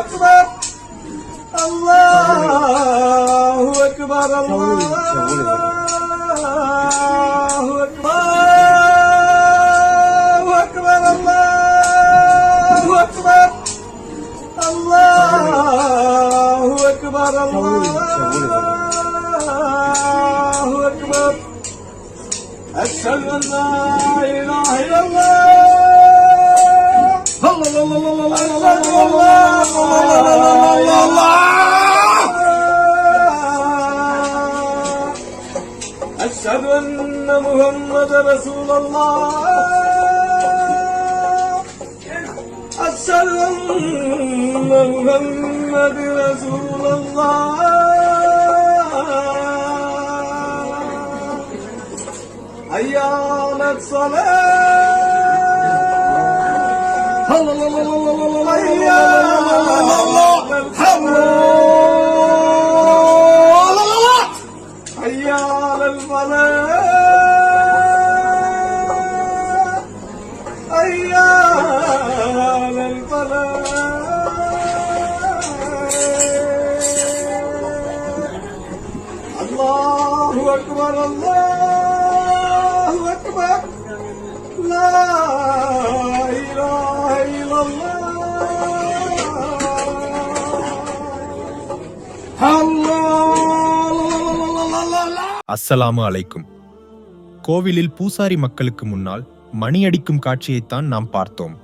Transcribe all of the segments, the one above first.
أكبر الله أكبر الله أكبر الله أكبر الله أكبر الله أكبر أشهد أن لا إله إلا الله أشهد أن محمد رسول الله أشهد أن محمد رسول الله حي على الصلاة حي على الفلاح حي على الفلاح الله أكبر الله أكبر لا إله إلا الله அஸ்ஸலாமு அலைக்கும். கோவிலில் பூசாரி மக்களுக்கு முன்னால் மணியடிக்கும் காட்சியைத்தான் நாம் பார்த்தோம்.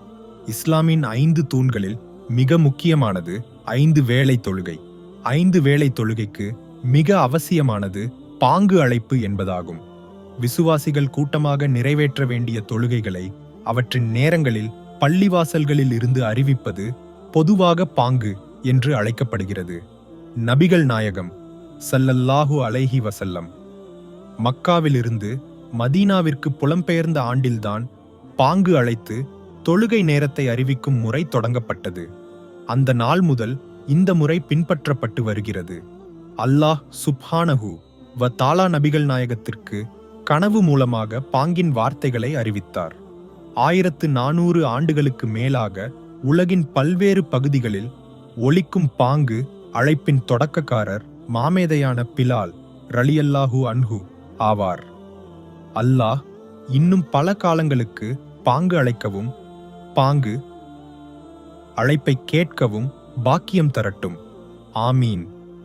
இஸ்லாமின் 5 தூண்களில் மிக முக்கியமானது 5 வேளை தொழுகை. 5 வேளை தொழுகைக்கு மிக அவசியமானது பாங்கு அழைப்பு என்பதாகும். விசுவாசிகள் கூட்டமாக நிறைவேற்ற வேண்டிய தொழுகைகளை அவற்றின் நேரங்களில் பள்ளிவாசல்களில் இருந்து அறிவிப்பது பொதுவாக பாங்கு என்று அழைக்கப்படுகிறது. நபிகள் நாயகம் ஸல்லல்லாஹு அலைஹி வஸல்லம் மக்காவிலிருந்து மதீனாவிற்கு புலம்பெயர்ந்த ஆண்டில்தான் பாங்கு அழைத்து தொழுகை நேரத்தை அறிவிக்கும் முறை தொடங்கப்பட்டது. அந்த நாள் முதல் இந்த முறை பின்பற்றப்பட்டு வருகிறது. அல்லாஹ் சுப்ஹானஹு வ தஆலா நபிகள் நாயகத்திற்கு கனவு மூலமாக பாங்கின் வார்த்தைகளை அறிவித்தார். 1400 ஆண்டுகளுக்கு மேலாக உலகின் பல்வேறு பகுதிகளில் ஒலிக்கும் பாங்கு அழைப்பின் தொடக்கக்காரர் மாமேதையான பிலால் ரலியல்லாஹு அன்ஹு ஆவார். அல்லாஹ் இன்னும் பல காலங்களுக்கு பாங்கு அழைக்கவும் பாங்கு அழைப்பை கேட்கவும் பாக்கியம் தரட்டும். ஆமீன்.